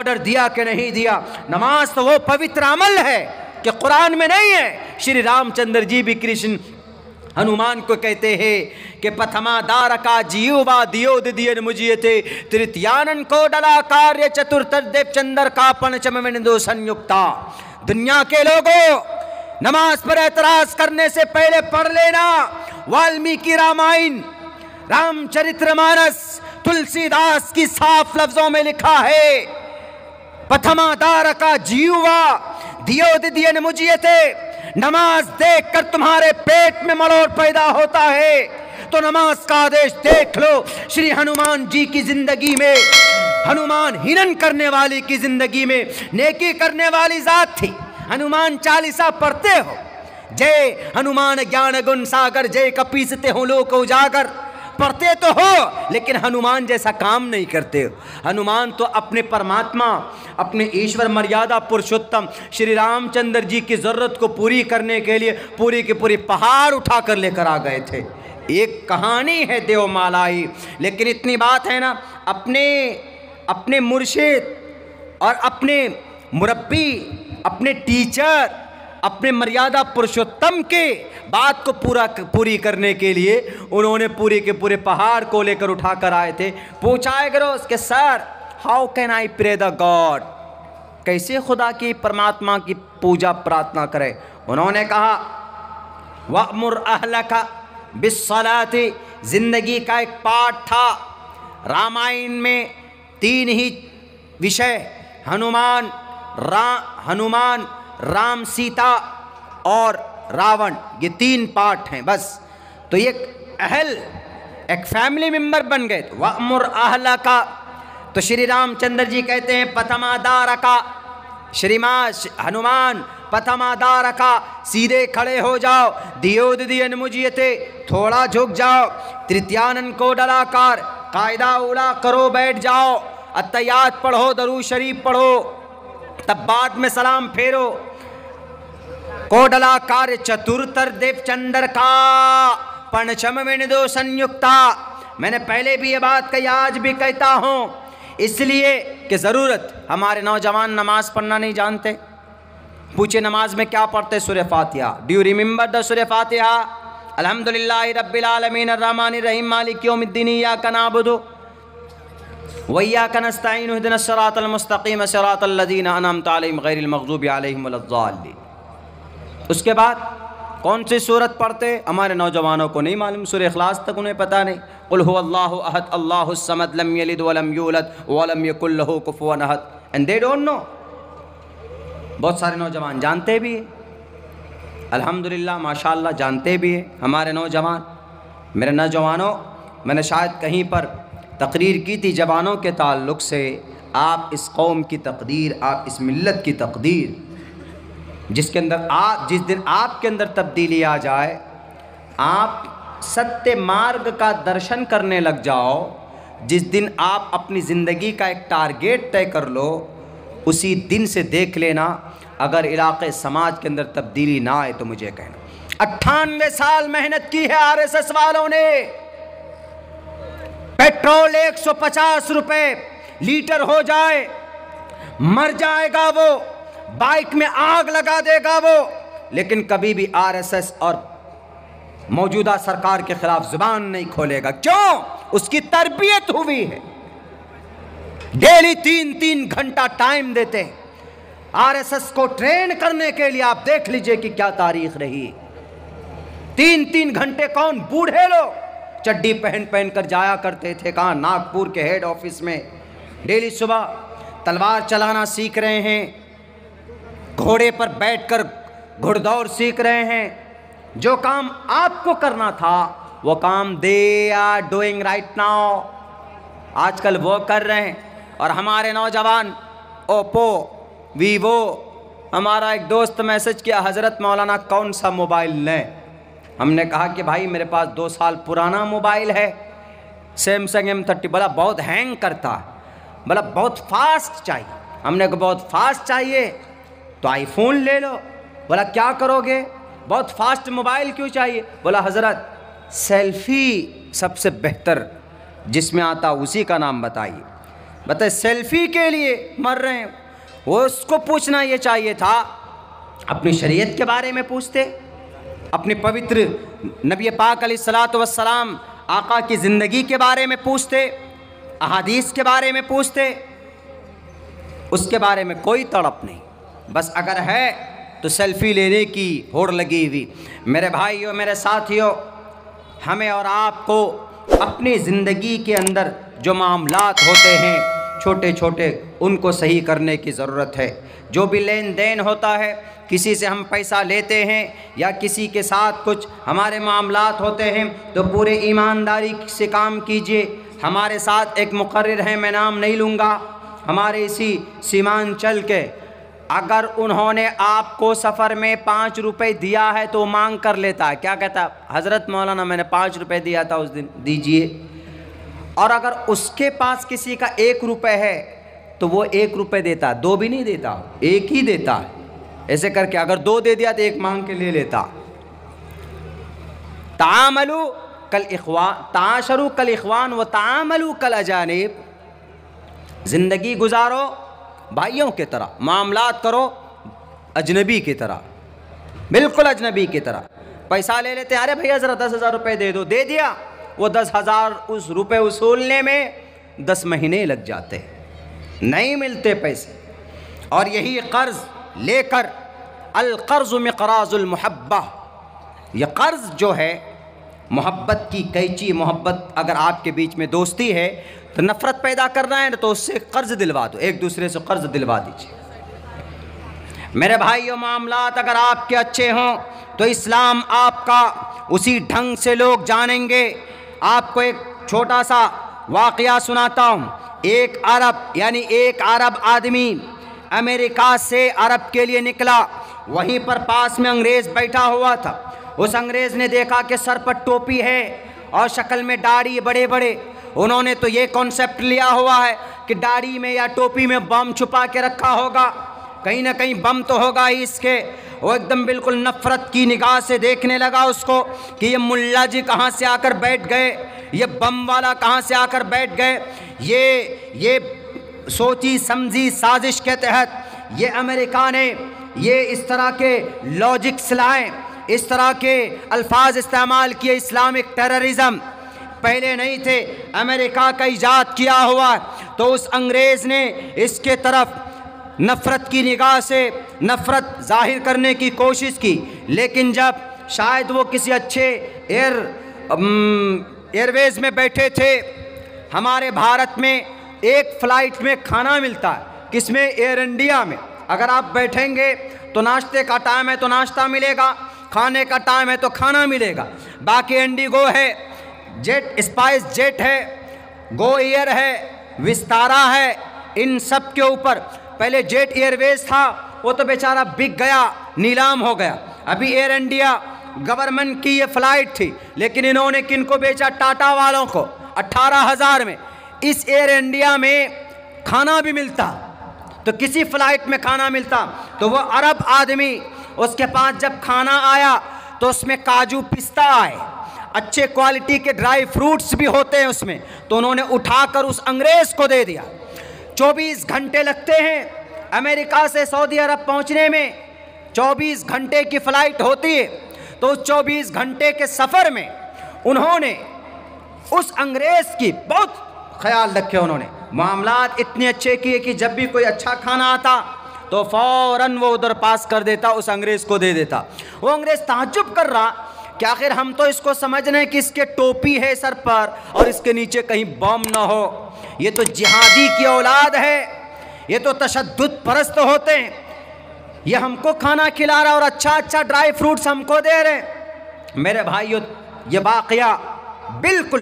Order दिया कि नहीं दिया। नमाज तो वो पवित्र अमल है कि कुरान में नहीं है। श्री रामचंद्र जी भी कृष्ण हनुमान को कहते हैं कि प्रथमा दारका जीवा दियो दियन मुझियते तृतीयानन को डला कार्य चतुर्थ देव चंद्र का पंचम विंदो संयुक्ता। दुनिया के लोगों, नमाज पर एतराज करने से पहले पढ़ लेना वाल्मीकि रामायण, रामचरितमानस, तुलसीदास की साफ लफ्जों में लिखा है प्रथमा दारका जीवा दियो दियन मुझियते। नमाज देखकर तुम्हारे पेट में मरोड़ पैदा होता है तो नमाज का आदेश देख लो। श्री हनुमान जी की जिंदगी में, हनुमान हिनन करने वाली की जिंदगी में नेकी करने वाली जात थी। हनुमान चालीसा पढ़ते हो, जय हनुमान ज्ञान गुण सागर जय कपीसते हो लोक उजागर, पढ़ते तो हो लेकिन हनुमान जैसा काम नहीं करते हो। हनुमान तो अपने परमात्मा, अपने ईश्वर मर्यादा पुरुषोत्तम श्री रामचंद्र जी की ज़रूरत को पूरी करने के लिए पूरी के पूरी पहाड़ उठा कर लेकर आ गए थे। एक कहानी है देवमालाई, लेकिन इतनी बात है ना, अपने मुर्शिद और अपने मुरब्बी, अपने टीचर, अपने मर्यादा पुरुषोत्तम के बात को पूरी करने के लिए उन्होंने पूरे के पूरे पहाड़ को लेकर उठा कर आए थे। पूछा करो उसके sir, how can I pray the God, कैसे खुदा की परमात्मा की पूजा प्रार्थना करें। उन्होंने कहा वअमुर अहलका बिस्सलाति, जिंदगी का एक पाठ था। रामायण में 3 ही विषय, हनुमान, राम सीता और रावण, ये 3 पार्ट हैं बस। तो एक फैमिली मेंबर बन गए। वअमुर अहलका, तो श्री रामचंद्र जी कहते हैं प्रथमा दारका, हनुमान प्रथमा दारका, सीधे खड़े हो जाओ, दियोदियन मुझियते, थोड़ा झुक जाओ, तृतीयानन को डलाकार, कायदा उड़ा करो बैठ जाओ, अत्तयात पढ़ो, दरूद शरीफ पढ़ो, तब बाद में सलाम फेरो, कोडला कार्य चतुर्तर देव चंद्र का पंचम विंदो संयुक्ता। मैंने पहले भी ये बात कही, आज भी कहता हूँ, इसलिए कि ज़रूरत, हमारे नौजवान नमाज पढ़ना नहीं जानते। पूछे नमाज में क्या पढ़ते? सूरह फातिहा। डू यू रिमेंबर द सूरह फातिहा? अल्हम्दुलिल्लाहि रब्बिल आलमीन अर्रहमानिर रहीम मालिक यौमिद्दीन इय्याका नअबुदु व इय्याका नस्तईन इहदिनस सिरातल मुस्तकीम सिरातल लज़ीना अनअमता अलैहिम गैरिल मग़ज़ूबि अलैहिम वलद्दाल्लीन। उसके बाद कौन सी सूरत पढ़ते? हमारे नौजवानों को नहीं मालूम, सूरह इखलास तक उन्हें पता नहीं। कुल हुवल्लाहु अहद अल्लाहुस समद लम यलिद वलम यूलद वलम यकुल लहू कुफुवन अहद, एंड दे डोंट नो। बहुत सारे नौजवान जानते भी हैं, अल्हम्दुलिल्लाह माशाअल्लाह जानते भी हैं हमारे नौजवान। मेरे नौजवानों, मैंने शायद कहीं पर तकरीर की थी जवानों के ताल्लुक़ से, आप इस कौम की तकदीर, आप इस मिल्लत की तकदीर, जिसके अंदर जिस दिन आपके अंदर तब्दीली आ जाए, आप सत्य मार्ग का दर्शन करने लग जाओ, जिस दिन आप अपनी ज़िंदगी का एक टारगेट तय कर लो, उसी दिन से देख लेना अगर इलाके समाज के अंदर तब्दीली ना आए तो मुझे कहना। 98 साल मेहनत की है आरएसएस वालों ने। पेट्रोल 150 रुपए लीटर हो जाए, मर जाएगा वो, बाइक में आग लगा देगा वो, लेकिन कभी भी आरएसएस और मौजूदा सरकार के खिलाफ जुबान नहीं खोलेगा। क्यों? उसकी तरबियत हुई है। डेली 3-3 घंटा टाइम देते हैं आरएसएस को ट्रेन करने के लिए। आप देख लीजिए कि क्या तारीख रही। 3-3 घंटे कौन? बूढ़े लोग चड्डी पहन कर जाया करते थे, कहाँ? नागपुर के हेड ऑफिस में। डेली सुबह तलवार चलाना सीख रहे हैं, घोड़े पर बैठकर घुड़दौड़ सीख रहे हैं। जो काम आपको करना था वो काम they are doing right now, आजकल वो कर रहे हैं। और हमारे नौजवान ओप्पो, वीवो, हमारा एक दोस्त मैसेज किया, हज़रत मौलाना कौन सा मोबाइल लें? हमने कहा कि भाई मेरे पास 2 साल पुराना मोबाइल है, सैमसंग M30। बोला बहुत हैंग करता है, बोला बहुत फास्ट चाहिए। हमने कहा बहुत फास्ट चाहिए तो आईफोन ले लो। बोला क्या करोगे? बहुत फास्ट मोबाइल क्यों चाहिए? बोला हज़रत सेल्फ़ी सबसे बेहतर जिसमें आता उसी का नाम बताइए। बताए सेल्फी के लिए मर रहे हैं। वो उसको पूछना ये चाहिए था, अपनी शरीयत के बारे में पूछते, अपने पवित्र नबी पाक अलैहिस्सलातु वस्सलाम आका की ज़िंदगी के बारे में पूछते, अहादीस के बारे में पूछते। उसके बारे में कोई तड़प नहीं, बस अगर है तो सेल्फी लेने की होड़ लगी हुई। मेरे भाइयों, मेरे साथियों, हमें और आपको अपनी ज़िंदगी के अंदर जो मामलात होते हैं छोटे छोटे, उनको सही करने की ज़रूरत है। जो भी लेन देन होता है, किसी से हम पैसा लेते हैं या किसी के साथ कुछ हमारे मामलात होते हैं, तो पूरे ईमानदारी से काम कीजिए। हमारे साथ एक मुकर्रिर हैं, मैं नाम नहीं लूँगा, हमारे इसी सीमांचल के, अगर उन्होंने आपको सफ़र में 5 रुपये दिया है तो मांग कर लेता है। क्या कहता है? हज़रत मौलाना मैंने 5 रुपये दिया था उस दिन, दीजिए। और अगर उसके पास किसी का 1 रुपये है तो वो 1 रुपये देता, 2 भी नहीं देता, 1 ही देता है। ऐसे करके अगर 2 दे दिया तो 1 मांग के ले लेता। तामलू कल इख्वान, ताशरू कल इख्वान व तामलू कल अजानिब। ज़िंदगी गुजारो भाइयों की तरह, मामलात करो अजनबी की तरह, बिल्कुल अजनबी की तरह। पैसा ले लेते, अरे भैया ज़रा 10,000 रुपये दे दो, दे दिया। वो 10,000 उस रुपये वसूलने में 10 महीने लग जाते, नहीं मिलते पैसे। और यही कर्ज़ लेकर, अल-क़र्ज़ु मिक़राज़ुल मुहब्बा, यह कर्ज़ जो है मोहब्बत की कैंची। मोहब्बत, अगर आपके बीच में दोस्ती है तो नफ़रत पैदा करना है तो उससे कर्ज़ दिलवा दो, एक दूसरे से कर्ज़ दिलवा दीजिए। मेरे भाइयों, मामलात अगर आपके अच्छे हों तो इस्लाम आपका उसी ढंग से लोग जानेंगे। आपको एक छोटा सा वाक़या सुनाता हूँ। एक अरब, यानी एक अरब आदमी अमेरिका से अरब के लिए निकला। वहीं पर पास में अंग्रेज़ बैठा हुआ था। उस अंग्रेज़ ने देखा कि सर पर टोपी है और शक्ल में दाढ़ी बड़े बड़े। उन्होंने तो ये कॉन्सेप्ट लिया हुआ है कि दाढ़ी में या टोपी में बम छुपा के रखा होगा, कहीं ना कहीं बम तो होगा ही इसके। वो एकदम बिल्कुल नफ़रत की निगाह से देखने लगा उसको कि ये मुल्ला जी कहाँ से आकर बैठ गए, ये बम वाला कहाँ से आकर बैठ गए। ये सोची समझी साजिश के तहत ये अमेरिका ने ये इस तरह के लॉजिक्स लाए, इस तरह के अल्फाज इस्तेमाल किए। इस्लामिक टेररिज़म पहले नहीं थे, अमेरिका का इजाद किया हुआ। तो उस अंग्रेज़ ने इसके तरफ नफ़रत की निगाह से नफ़रत ज़ाहिर करने की कोशिश की। लेकिन जब शायद वो किसी अच्छे एयरवेज़ में बैठे थे, हमारे भारत में एक फ़्लाइट में खाना मिलता है, किसमें? एयर इंडिया में। अगर आप बैठेंगे तो नाश्ते का टाइम है तो नाश्ता मिलेगा, खाने का टाइम है तो खाना मिलेगा। बाकी इंडिगो है, जेट स्पाइस जेट है, गो एयर है, विस्तारा है, इन सब के ऊपर पहले जेट एयरवेज था, वो तो बेचारा बिक गया, नीलाम हो गया। अभी एयर इंडिया गवर्नमेंट की ये फ़्लाइट थी, लेकिन इन्होंने किनको बेचा? टाटा वालों को 18,000 में। इस एयर इंडिया में खाना भी मिलता, तो किसी फ़्लाइट में खाना मिलता। तो वो अरब आदमी, उसके पास जब खाना आया तो उसमें काजू पिस्ता आए, अच्छे क्वालिटी के ड्राई फ्रूट्स भी होते हैं उसमें, तो उन्होंने उठाकर उस अंग्रेज़ को दे दिया। 24 घंटे लगते हैं अमेरिका से सऊदी अरब पहुंचने में, 24 घंटे की फ़्लाइट होती है। तो उस 24 घंटे के सफ़र में उन्होंने उस अंग्रेज़ की बहुत ख्याल रखे। उन्होंने मामलात इतने अच्छे किए कि जब भी कोई अच्छा खाना आता तो फ़ौरन वो उधर पास कर देता, उस अंग्रेज़ को दे देता। वो अंग्रेज़ ताज्जुब कर रहा कि आखिर हम तो इसको समझ रहे हैं कि इसके टोपी है सर पर और इसके नीचे कहीं बम ना हो, ये तो जिहादी की औलाद है, ये तो तशद्दुद परस्त होते हैं, ये हमको खाना खिला रहा और अच्छा अच्छा ड्राई फ्रूट्स हमको दे रहे। मेरे भाइयों, ये वाक़या बिल्कुल